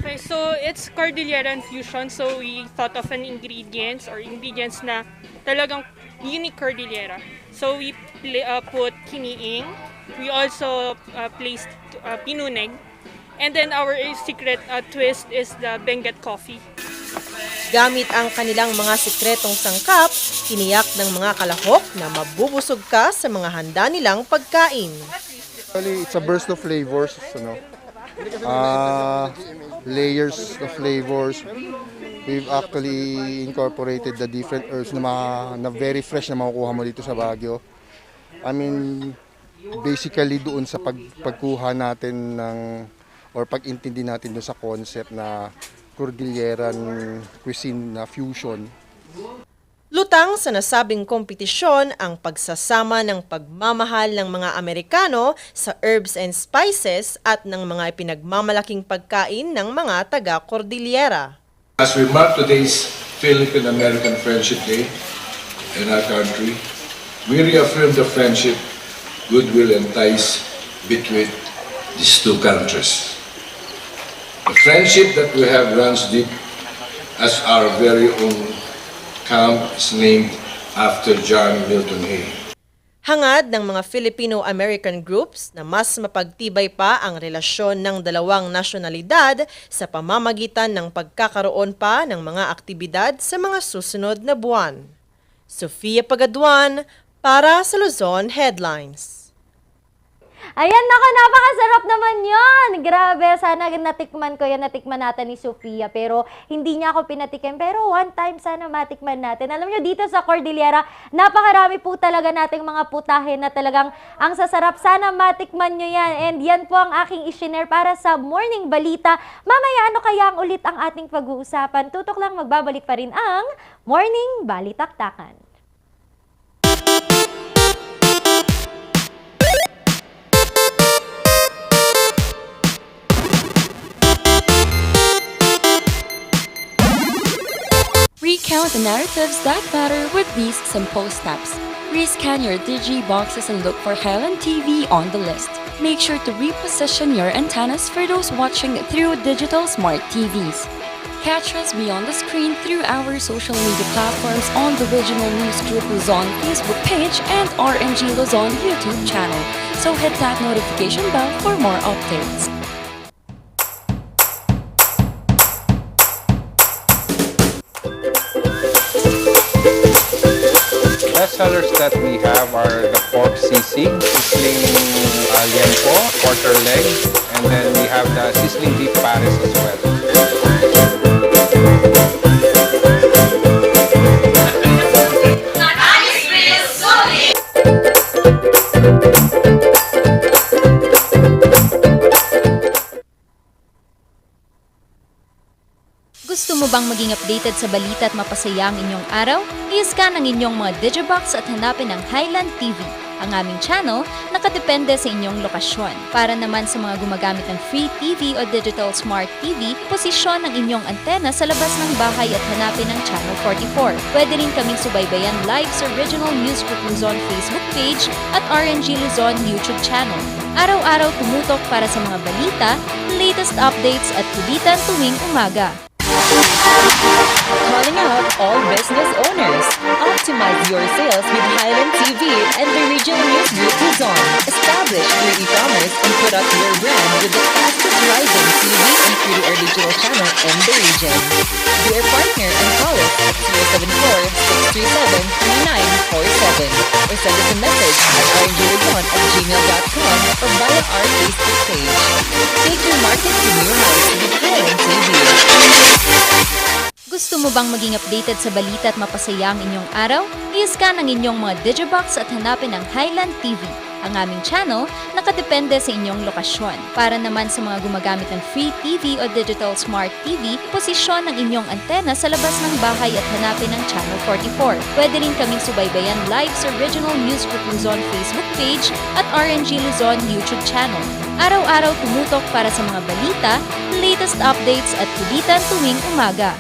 E: Okay, so it's Cordilleran fusion. So we thought of an ingredients na talagang unique Cordillera. So we put kiniing. We also placed pinuneg. And then our secret twist is the Benguet coffee.
U: Gamit ang kanilang mga sikretong sangkap, tiniyak ng mga kalahok na mabubusog ka sa mga handa nilang pagkain.
F: Actually, it's a burst of flavors, layers of flavors. We've actually incorporated the different herbs na very fresh na makukuha mo dito sa Baguio. I mean, basically doon sa pagkuha natin or pag-intindi natin doon sa concept na Cordilleran cuisine na fusion.
U: Lutang sa nasabing kompetisyon ang pagsasama ng pagmamahal ng mga Amerikano sa herbs and spices at ng mga pinagmamalaking pagkain ng mga taga-Cordillera.
X: As we mark today's Philippine-American Friendship Day in our country, we reaffirm the friendship, goodwill, and ties between these two countries. The friendship that we have runs deep, as our very own camp is named after John Milton Hay.
U: Hangad ng mga Filipino-American groups na mas mapagtibay pa ang relasyon ng dalawang nasyonalidad sa pamamagitan ng pagkakaroon pa ng mga aktibidad sa mga susunod na buwan. Sofia Pagaduan para sa Luzon Headlines.
C: Ayan, nako, napakasarap naman yon. Grabe, sana natikman ko yan, natikman natin ni Sofia. Pero hindi niya ako pinatikim. Pero one time sana matikman natin. Alam nyo, dito sa Cordillera, napakarami po talaga nating mga putahe na talagang ang sasarap. Sana matikman nyo yan. And yan po ang aking isinare para sa Morning Balita. Mamaya, ano kaya ang ulit ang ating pag-uusapan? Tutok lang, magbabalik pa rin ang Morning Balitaktakan.
Y: Recount the narratives that matter with these simple steps. Rescan your Digi boxes and look for Highland TV on the list. Make sure to reposition your antennas for those watching through digital smart TVs. Catch us beyond the screen through our social media platforms on the Regional News Group Luzon Facebook page and RNG Luzon YouTube channel. So hit that notification bell for more updates.
D: best sellers that we have are the pork sisig, sizzling liempo, quarter leg, and then we have the sizzling beef pares as well.
S: Gusto mo bang maging updated sa balita at mapasaya ang inyong araw? I-scan ang inyong mga Digibox at hanapin ang Highland TV, ang aming channel nakadepende sa inyong lokasyon. Para naman sa mga gumagamit ng free TV o digital smart TV, posisyon ang inyong antena sa labas ng bahay at hanapin ang Channel 44. Pwede rin kaming subaybayan live sa Regional News Group Luzon Facebook page at RNG Luzon YouTube channel. Araw-araw tumutok para sa mga balita, latest updates at kulitan tuwing umaga.
B: Calling out all business owners. Optimize your sales with Highland TV and the Regional News Group Luzon. Establish your e-commerce and put up your brand with the fastest rising TV and free-to-air digital channel in the region. Be our partner and call us at 074-637-3947 or send us a message at rngluzon@gmail.com or via our Facebook page. Take your market to new heights with Highland TV.
S: Gusto mo bang maging updated sa balita at mapasaya ang inyong araw? I-scan ang inyong mga Digibox at hanapin ang Highland TV, ang aming channel nakadepende sa inyong lokasyon. Para naman sa mga gumagamit ng free TV o digital smart TV, posisyon ang inyong antena sa labas ng bahay at hanapin ang Channel 44. Pwede rin kaming subaybayan live sa Regional News Group Luzon Facebook page at RNG Luzon YouTube channel. Araw-araw tumutok para sa mga balita, latest updates at kulitan tuwing umaga.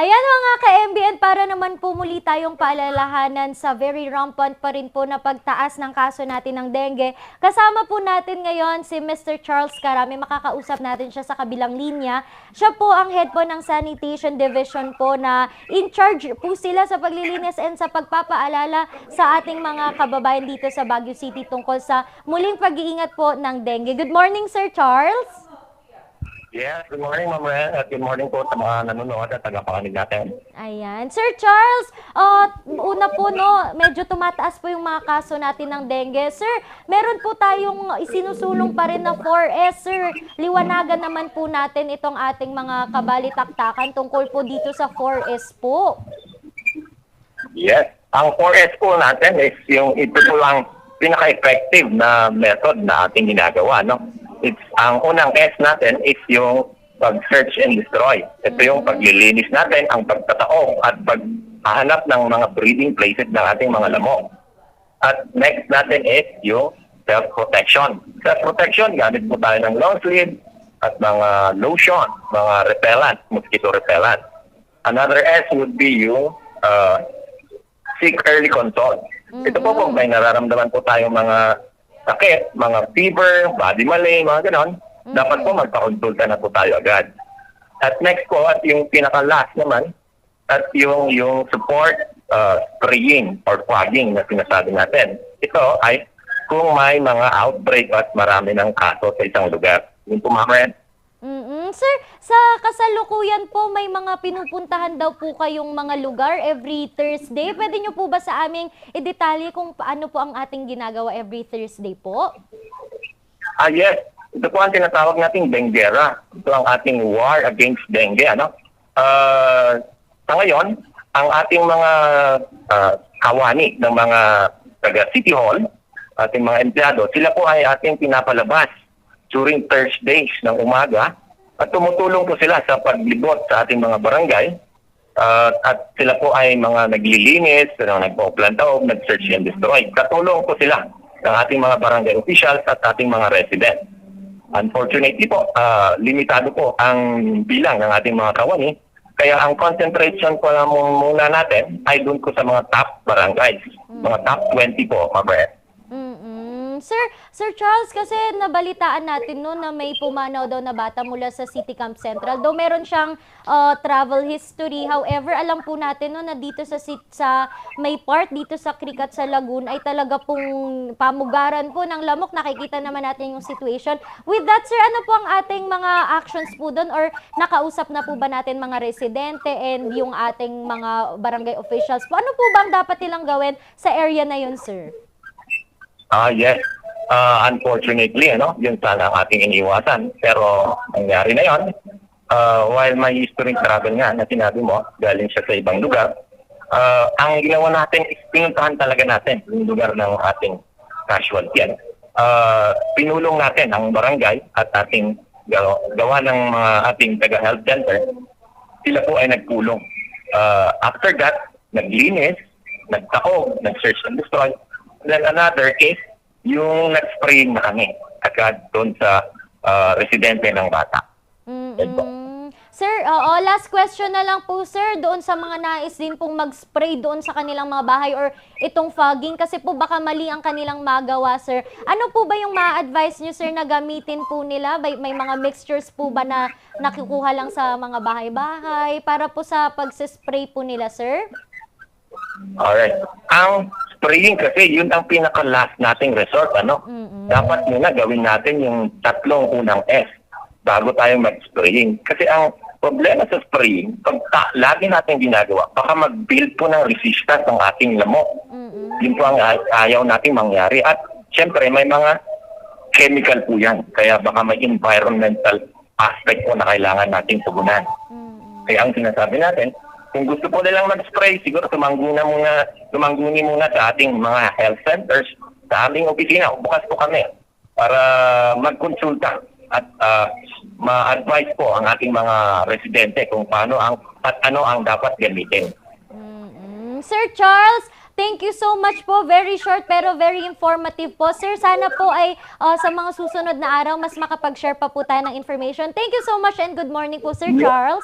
C: Ayan mga ka-MBN, para naman po muli tayong paalalahanan sa very rampant pa rin po na pagtaas ng kaso natin ng dengue. Kasama po natin ngayon si Mr. Charles Carame. Makakausap natin siya sa kabilang linya. Siya po ang head po ng Sanitation Division po na in charge po sila sa paglilinis and sa pagpapaalala sa ating mga kababayan dito sa Baguio City tungkol sa muling pag-iingat po ng dengue. Good morning, Sir Charles!
G: Yes, good morning, Ma'am Ren, at good morning po sa mga nanonood at tagapakinig natin.
C: Ayan. Sir Charles, una po no, medyo tumataas po yung mga kaso natin ng dengue. Sir, meron po tayong isinusulong pa rin na 4S. Sir, liwanagan naman po natin itong ating mga kabalitaktakan tungkol po dito sa 4S po.
G: Yes, ang 4S po natin is ito po lang pinaka-effective na method na ating ginagawa, no? Ang unang S natin is yung pag-search and destroy. Ito yung paglilinis natin, ang pagtataong at paghahanap ng mga breeding places ng ating mga lamok. At next natin is yung self-protection. Self-protection, gamit po tayo ng long sleeve at mga lotion, mga repellent, mosquito repellent. Another S would be yung seek early control. Ito po kung may nararamdaman po tayong mga sakit, mga fever, body malaise, mga ganon, dapat po magpakonsulta na po tayo agad. At next po, at yung pinaka-last naman, at yung support spraying or fogging na sinasabi natin. Ito ay kung may mga outbreak at marami ng kaso sa isang lugar. Yung po, Ma'am Ren.
C: Sir, sa kasalukuyan po, may mga pinupuntahan daw po kayong mga lugar every Thursday. Pwede nyo po ba sa aming i-detalye kung paano po ang ating ginagawa every Thursday po?
G: Yes. Ito po ang tinatawag nating denguera. Ito ang ating war against dengue. Ano? Sa ngayon, ang ating mga kawani ng mga taga City Hall, ating mga empleyado, sila po ay ating pinapalabas during Thursdays ng umaga at tumutulong po sila sa paglibot sa ating mga barangay at sila po ay mga naglilinis, nagpo-plantaog, nag-search and destroy. Katulong po sila ng ating mga barangay officials at ating mga resident. Unfortunately po, limitado po ang bilang ng ating mga kawani. Kaya ang concentration po muna natin ay doon po sa mga top barangays. Mga top 20 po, Mabret.
C: Sir Charles, kasi nabalitaan natin no, na may pumanaw daw na bata mula sa City Camp Central. Though meron siyang travel history. However, alam po natin no, na dito sa may part dito sa Cricat sa Lagoon ay talaga pong pamugaran po ng lamok. Nakikita naman natin yung situation. With that, sir, ano po ang ating mga actions po doon, or nakausap na po ba natin mga residente and yung ating mga barangay officials po? Ano po bang dapat nilang gawin sa area na yun, sir?
G: Yes. Unfortunately, yun sana ang ating iniwasan. Pero nangyari na yun. While may history travel nga na sinabi mo, galing siya sa ibang lugar, ang ginawa natin is pinuntahan talaga natin yung lugar ng ating casualty. Pinulong natin ang barangay at ating gawa ng mga ating taga-health center. Sila po ay nagpulong. After that, naglinis, nagtakog, nag-search and destroy. Then another case, yung nag-spray na kami agad doon sa residente ng bata.
C: Sir, last question na lang po, sir, doon sa mga nais din pong mag-spray doon sa kanilang mga bahay or itong fogging, kasi po baka mali ang kanilang magawa, sir. Ano po ba yung ma-advise nyo, sir, na gamitin po nila? May mga mixtures po ba na nakukuha lang sa mga bahay-bahay para po sa pag-spray po nila, sir?
G: Alright. Ang spraying kasi, yun ang pinaka-last nating resort, Dapat muna gawin natin yung 3 unang S bago tayo mag-spraying. Kasi ang problema sa spraying, pag lagi natin ginagawa, baka mag-build po ng resistance ng ating lamok. Yun po ang ayaw nating mangyari. At syempre, may mga chemical po yan. Kaya baka may environmental aspect po na kailangan nating tugunan. Kaya ang sinasabi natin, kung gusto po nilang mag-spray, siguro tumangguni muna sa ating mga health centers, sa aming opisina. Bukas po kami para magkonsulta at ma-advise po ang ating mga residente kung paano at ano ang dapat gamitin.
C: Sir Charles, thank you so much po. Very short pero very informative po. Sir, sana po ay sa mga susunod na araw mas makapag-share pa po tayo ng information. Thank you so much and good morning po, Sir Charles.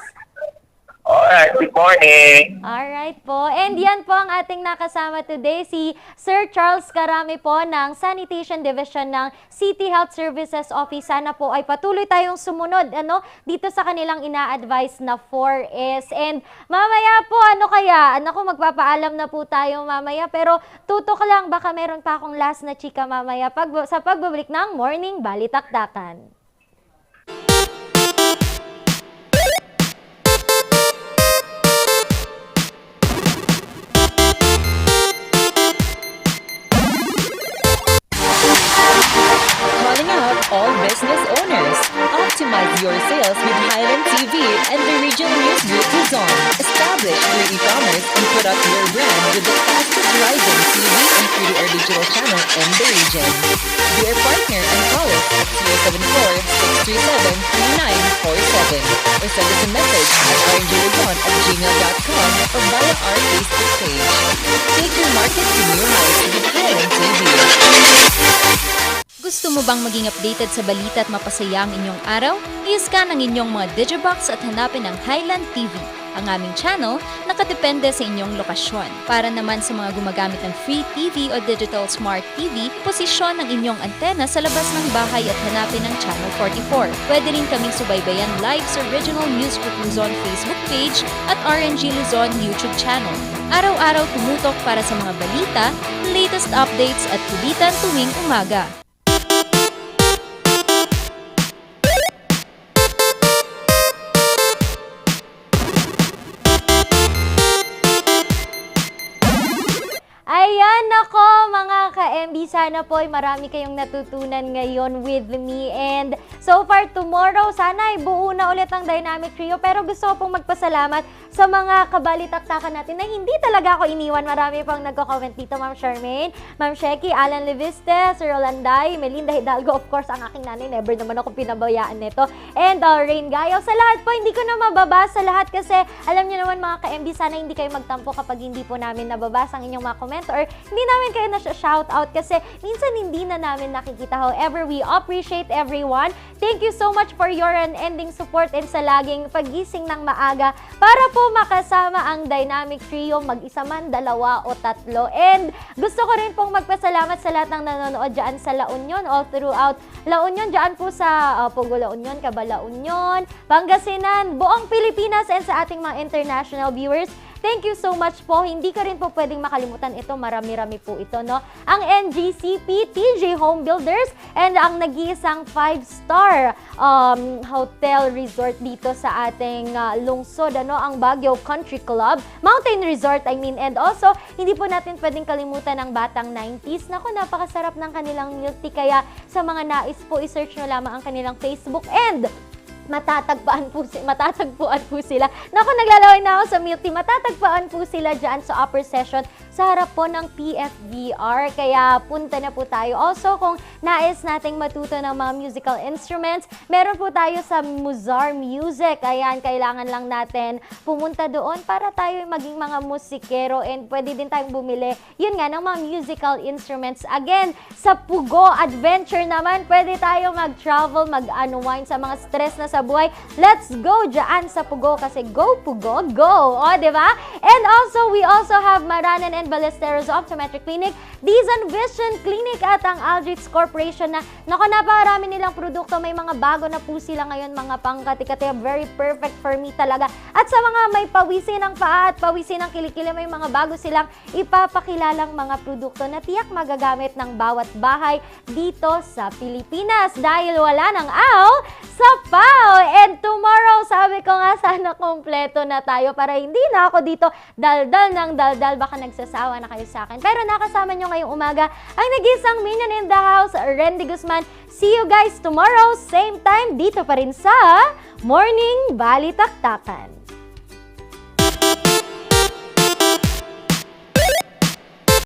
G: Alright, good morning.
C: Alright po. And yan po ang ating nakasama today, si Sir Charles Carami po ng Sanitation Division ng City Health Services Office. Sana po ay patuloy tayong sumunod dito sa kanilang ina-advise na 4S. And mamaya po, magpapaalam na po tayo mamaya. Pero tutok lang, baka meron pa akong last na chika mamaya sa pagbabalik ng Morning Balitaktakan.
B: All business owners, optimize your sales with Highland TV and the Regional News Group Luzon. Establish your e-commerce and put up your brand with the fastest rising TV and free-to-air digital channel in the region. Be our partner and call us at 074-637-3947 or send us a message at rngluzon@gmail.com or via our Facebook page. Take your market to new heights with Highland TV.
S: Gusto mo bang maging updated sa balita at mapasaya ang inyong araw? I-scan ang inyong mga Digibox at hanapin ang Highland TV. Ang aming channel nakadepende sa inyong lokasyon. Para naman sa mga gumagamit ng free TV o digital smart TV, posisyon ang inyong antena sa labas ng bahay at hanapin ang Channel 44. Pwede rin kaming subaybayan live sa Regional News Group Luzon Facebook page at RNG Luzon YouTube channel. Araw-araw tumutok para sa mga balita, latest updates at kulitan tuwing umaga.
C: Ayan, nako mga ka-MB, sana po ay marami kayong natutunan ngayon with me. And so far tomorrow, sana ay buo na ulit ang Dynamic Trio. Pero gusto ko pong magpasalamat sa mga kabalitaktakan natin na hindi talaga ako iniwan. Marami pang nagko-comment dito, Ma'am Charmaine, Ma'am Sheky, Alan Leviste, Sir Rolanday, Melinda Hidalgo, of course, ang aking nanay. Never naman ako pinabayaan nito. And Rain Gayo. Sa lahat po, hindi ko na mababasa lahat kasi alam niyo naman mga ka-MB, sana hindi kayo magtampo kapag hindi po namin nababasa ang inyong mga comment or hindi namin kayo na-shoutout kasi minsan hindi na namin nakikita. However, we appreciate everyone. Thank you so much for your unending support and sa laging pagising ng maaga para po makasama ang dynamic trio, mag-isa man, dalawa o tatlo. And gusto ko rin pong magpasalamat sa lahat ng nanonood dyan sa La Union, all throughout La Union, dyan po sa Pugo La Union, Cabala Union, Pangasinan, buong Pilipinas, and sa ating mga international viewers. Thank you so much po. Hindi ko rin po pwedeng makalimutan ito. Marami-rami po ito, no? Ang NGCP, TJ Home Builders, and ang nag-iisang 5-star hotel resort dito sa ating lungsod, ano? Ang Baguio Country Club, Mountain Resort, I mean. And also, hindi po natin pwedeng kalimutan ang Batang 90s. Naku, napakasarap ng kanilang milk tea. Kaya sa mga nais po, i-search nyo lamang ang kanilang Facebook and matatagpuan po sila. Naku, naglalaway na ako sa milk tea. Matatagpuan po sila dyan sa upper session sa harap po ng PFBR. Kaya punta na po tayo. Also, kung nais nating matuto ng mga musical instruments, meron po tayo sa Muzar Music. Ayan, kailangan lang natin pumunta doon para tayo maging mga musikero, and pwede din tayong bumili, yun nga, ng mga musical instruments. Again, sa Pugo Adventure naman, pwede tayo mag-travel, mag-unwind sa mga stress na sa buhay. Let's go dyan sa Pugo kasi go Pugo, go! O, diba? And also, we also have Maranan and Ballesteros Optometric Clinic, Dizon Vision Clinic at ang Aldrich Corporation na, naku, napakarami nilang produkto. May mga bago na po sila ngayon, mga pangkati-kati. Very perfect for me talaga. At sa mga may pawisin ng paa at pawisin ng kilikili, may mga bago silang ipapakilalang mga produkto na tiyak magagamit ng bawat bahay dito sa Pilipinas. Dahil wala nang aw sa PAO. And tomorrow, sabi ko nga, sana kompleto na tayo para hindi na ako dito daldal ng daldal. Baka nagsasawa na kayo sa akin. Pero nakasama nyo ngayong umaga ang nag-isang minion in the house, Randy Guzman. See you guys tomorrow, same time, dito pa rin sa Morning Balitaktakan.